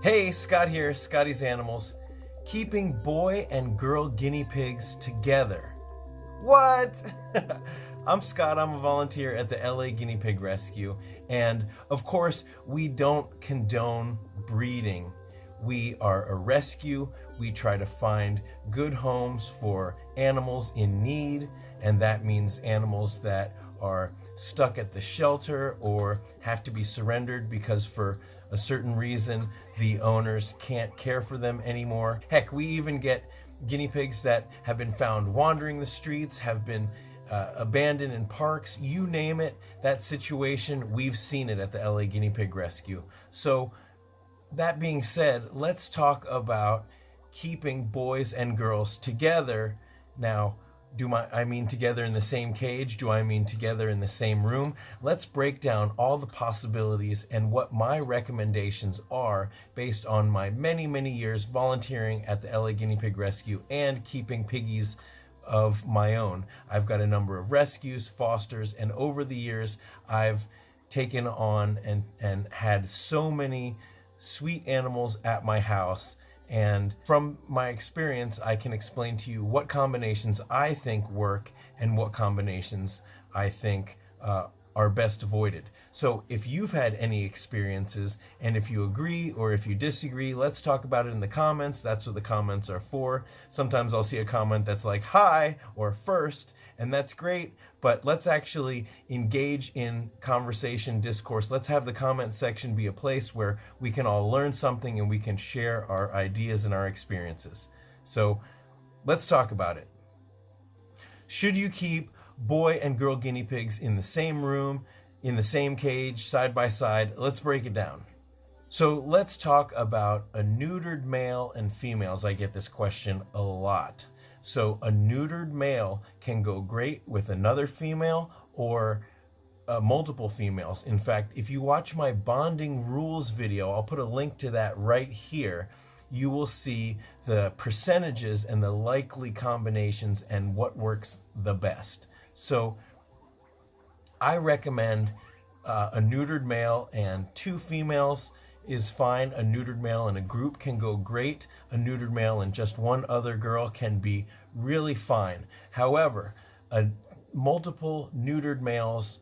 Hey, Scott here, Scotty's Animals. Keeping boy and girl guinea pigs together. What? I'm Scott, I'm a volunteer at the LA Guinea Pig Rescue, and of course, we don't condone breeding. We are a rescue. We try to find good homes for animals in need, and that means animals that are stuck at the shelter or have to be surrendered because for a certain reason the owners can't care for them anymore. Heck, we even get guinea pigs that have been found wandering the streets, have been abandoned in parks, you name it, that situation, we've seen it at the LA Guinea Pig Rescue. So that being said, let's talk about keeping boys and girls together. Now, I mean together in the same cage? Do I mean together in the same room? Let's break down all the possibilities and what my recommendations are based on my many, many years volunteering at the LA Guinea Pig Rescue and keeping piggies of my own. I've got a number of rescues, fosters, and over the years I've taken on and had so many sweet animals at my house. And from my experience, I can explain to you what combinations I think work and what combinations I think are best avoided. So if you've had any experiences, and if you agree or if you disagree, let's talk about it in the comments. That's what the comments are for. Sometimes I'll see a comment that's like, hi, or first, and that's great, but let's actually engage in conversation, discourse. Let's have the comment section be a place where we can all learn something and we can share our ideas and our experiences. So let's talk about it. Should you keep boy and girl guinea pigs in the same room, in the same cage, side by side? Let's break it down. So let's talk about a neutered male and females. I get this question a lot. So a neutered male can go great with another female or multiple females. In fact, if you watch my bonding rules video, I'll put a link to that right here. You will see the percentages and the likely combinations and what works the best. So I recommend a neutered male and 2 females is fine. A neutered male in a group can go great. A neutered male and just one other girl can be really fine. However, multiple neutered males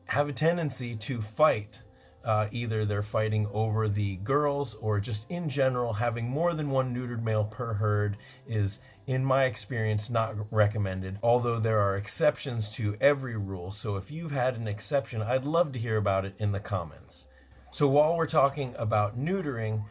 have a tendency to fight. Either they're fighting over the girls or just in general, having more than one neutered male per herd is, in my experience, not recommended, although there are exceptions to every rule. So if you've had an exception, I'd love to hear about it in the comments. So while we're talking about neutering,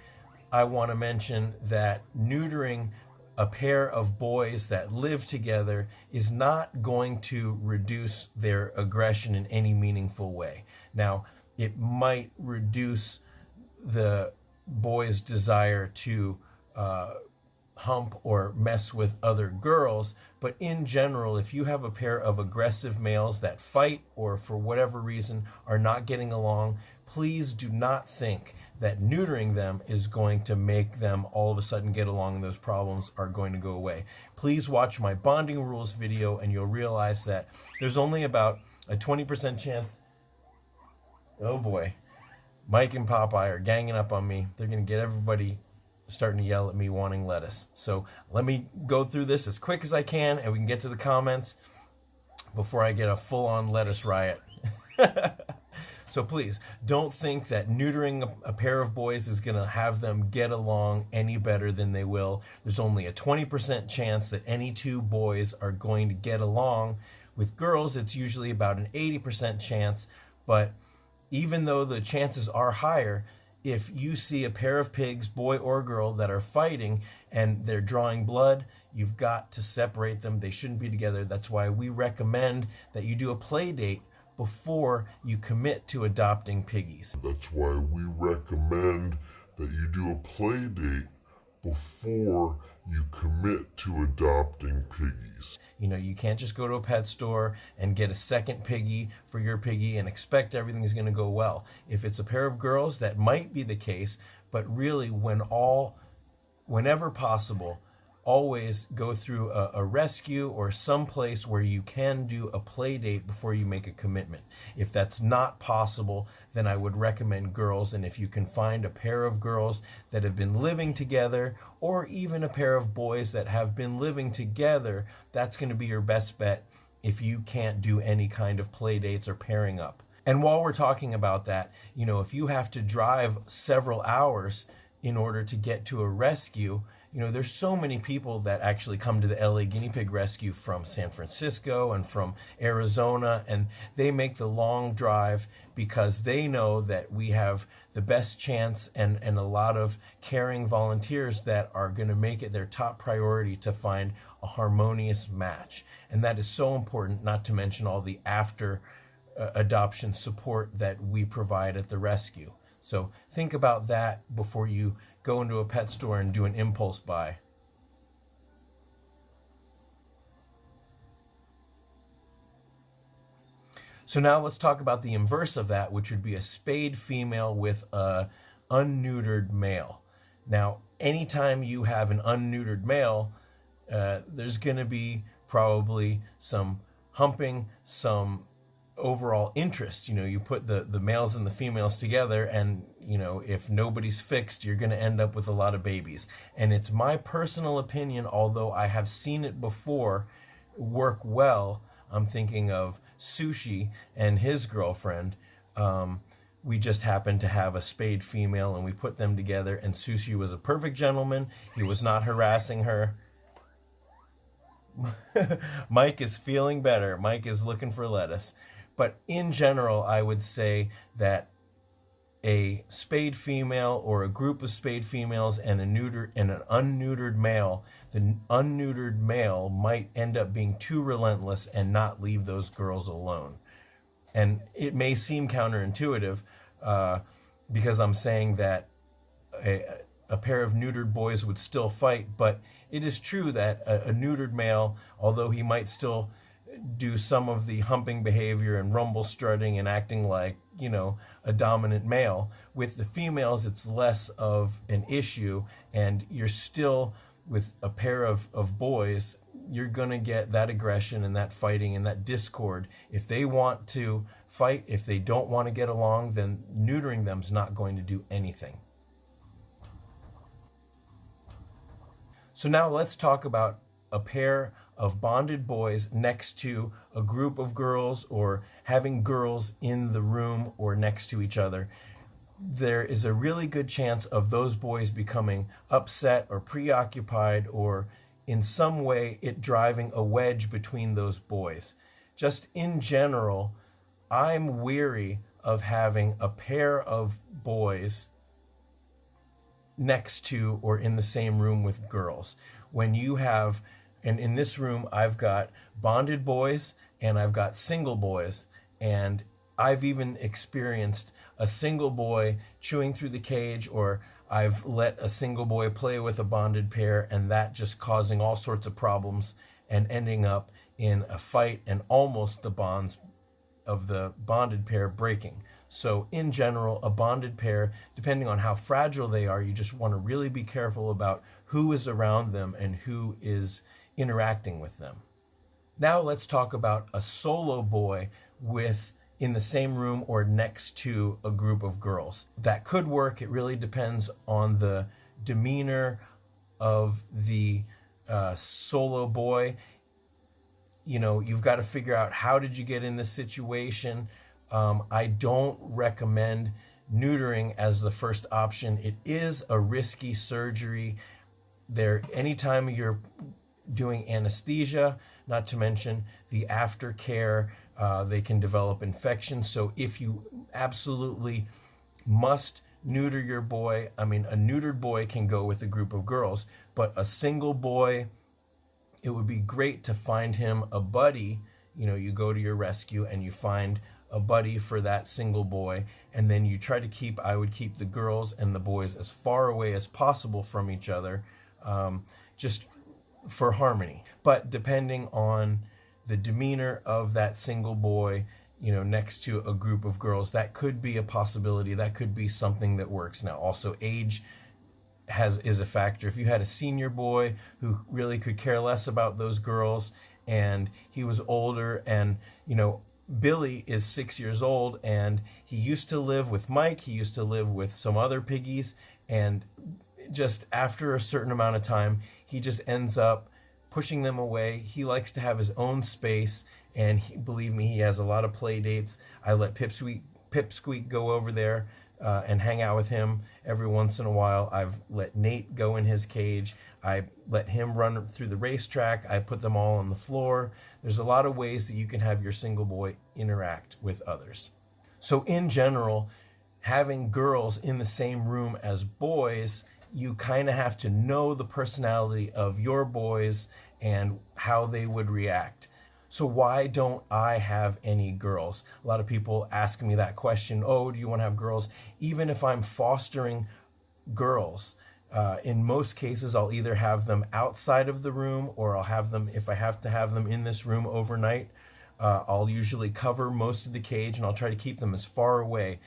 I want to mention that neutering a pair of boys that live together is not going to reduce their aggression in any meaningful way. Now, it might reduce the boy's desire to hump or mess with other girls, but in general, if you have a pair of aggressive males that fight or for whatever reason are not getting along, please do not think that neutering them is going to make them all of a sudden get along and those problems are going to go away. Please watch my bonding rules video and you'll realize that there's only about a 20% chance. Oh boy, Mike and Popeye are ganging up on me. They're going to get everybody starting to yell at me wanting lettuce. So let me go through this as quick as I can and we can get to the comments before I get a full-on lettuce riot. So please, don't think that neutering a pair of boys is going to have them get along any better than they will. There's only a 20% chance that any 2 boys are going to get along. With girls, it's usually about an 80% chance, but even though the chances are higher, if you see a pair of pigs, boy or girl, that are fighting and they're drawing blood, you've got to separate them. They shouldn't be together. That's why we recommend that you do a play date before you commit to adopting piggies. That's why we recommend that you do a play date before you commit to adopting piggies. You know, you can't just go to a pet store and get a second piggy for your piggy and expect everything's going to go well. If it's a pair of girls, that might be the case, but really whenever possible, always go through a rescue or some place where you can do a play date before you make a commitment. If that's not possible, then I would recommend girls. And if you can find a pair of girls that have been living together, or even a pair of boys that have been living together, that's going to be your best bet if you can't do any kind of play dates or pairing up. And while we're talking about that, if you have to drive several hours in order to get to a rescue, there's so many people that actually come to the LA Guinea Pig Rescue from San Francisco and from Arizona, and they make the long drive because they know that we have the best chance and a lot of caring volunteers that are going to make it their top priority to find a harmonious match. And that is so important, not to mention all the after adoption support that we provide at the rescue. So think about that before you go into a pet store and do an impulse buy. So now let's talk about the inverse of that, which would be a spayed female with a unneutered male. Now, anytime you have an unneutered male, there's going to be probably some humping, some overall interest. You put the males and the females together, and if nobody's fixed, you're going to end up with a lot of babies. And it's my personal opinion, although I have seen it before work well. I'm thinking of Sushi and his girlfriend. We just happened to have a spayed female, and we put them together, and Sushi was a perfect gentleman. He was not harassing her. Mike is feeling better. Mike is looking for lettuce. But in general, I would say that a spayed female or a group of spayed females and an unneutered male, the unneutered male might end up being too relentless and not leave those girls alone. And it may seem counterintuitive because I'm saying that a pair of neutered boys would still fight, but it is true that a neutered male, although he might still do some of the humping behavior and rumble strutting and acting like, a dominant male, with the females it's less of an issue, and you're still, with a pair of boys, you're going to get that aggression and that fighting and that discord. If they want to fight, if they don't want to get along, then neutering them's not going to do anything. So now let's talk about a pair of bonded boys next to a group of girls, or having girls in the room or next to each other. There is a really good chance of those boys becoming upset or preoccupied, or in some way it driving a wedge between those boys. Just in general, I'm weary of having a pair of boys next to or in the same room with girls. When you have, and in this room I've got bonded boys and I've got single boys, and I've even experienced a single boy chewing through the cage, or I've let a single boy play with a bonded pair, and that just causing all sorts of problems and ending up in a fight and almost the bonds of the bonded pair breaking. So in general, a bonded pair, depending on how fragile they are, you just want to really be careful about who is around them and who is interacting with them. Now let's talk about a solo boy in the same room or next to a group of girls. That could work. It really depends on the demeanor of the solo boy. You've got to figure out, how did you get in this situation? I don't recommend neutering as the first option. It is a risky surgery. Anytime you're doing anesthesia, not to mention the aftercare, they can develop infections. So if you absolutely must neuter your boy, a neutered boy can go with a group of girls, but a single boy, it would be great to find him a buddy. You go to your rescue and you find a buddy for that single boy, and then you try to I would keep the girls and the boys as far away as possible from each other, just for harmony. But depending on the demeanor of that single boy, next to a group of girls, that could be a possibility. That could be something that works. Now, also age is a factor. If you had a senior boy who really could care less about those girls, and he was older, and Billy is 6 years old, and he used to live with Mike, he used to live with some other piggies, and just after a certain amount of time, he just ends up pushing them away. He likes to have his own space, and believe me, he has a lot of play dates. I let Pipsqueak go over there and hang out with him every once in a while. I've let Nate go in his cage. I let him run through the racetrack. I put them all on the floor. There's a lot of ways that you can have your single boy interact with others. So in general, having girls in the same room as boys, you kind of have to know the personality of your boys and how they would react. So why don't I have any girls? A lot of people ask me that question. Oh, do you want to have girls? Even if I'm fostering girls, in most cases, I'll either have them outside of the room, or I'll have them, if I have to have them in this room overnight, I'll usually cover most of the cage, and I'll try to keep them as far away,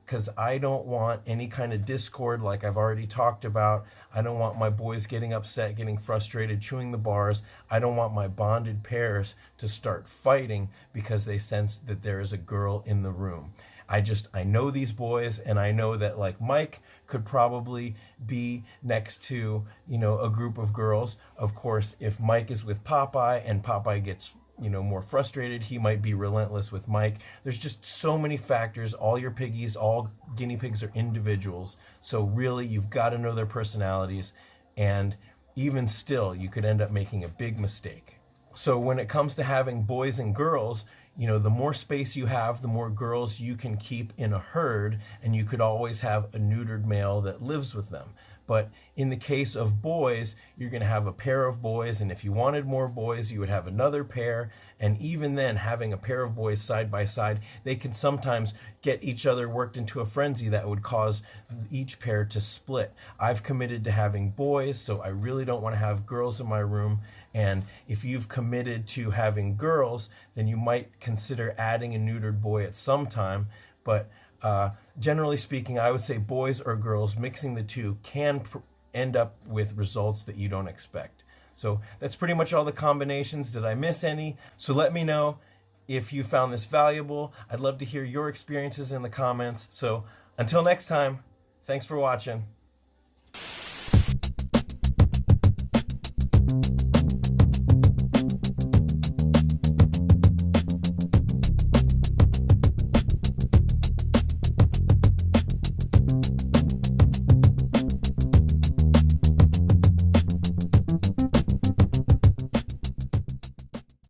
because I don't want any kind of discord like I've already talked about. I don't want my boys getting upset, getting frustrated, chewing the bars. I don't want my bonded pairs to start fighting because they sense that there is a girl in the room. I know these boys, and I know that, like, Mike could probably be next to, a group of girls. Of course, if Mike is with Popeye and Popeye gets more frustrated, he might be relentless with Mike. There's just so many factors. All your piggies, all guinea pigs are individuals. So really, you've got to know their personalities. And even still, you could end up making a big mistake. So when it comes to having boys and girls, the more space you have, the more girls you can keep in a herd, and you could always have a neutered male that lives with them. But in the case of boys, you're going to have a pair of boys, and if you wanted more boys, you would have another pair. And even then, having a pair of boys side by side, they can sometimes get each other worked into a frenzy that would cause each pair to split. I've committed to having boys, so I really don't want to have girls in my room. And if you've committed to having girls, then you might consider adding a neutered boy at some time. But generally speaking, I would say boys or girls, mixing the two can end up with results that you don't expect. So that's pretty much all the combinations. Did I miss any? So let me know if you found this valuable. I'd love to hear your experiences in the comments. So until next time, thanks for watching.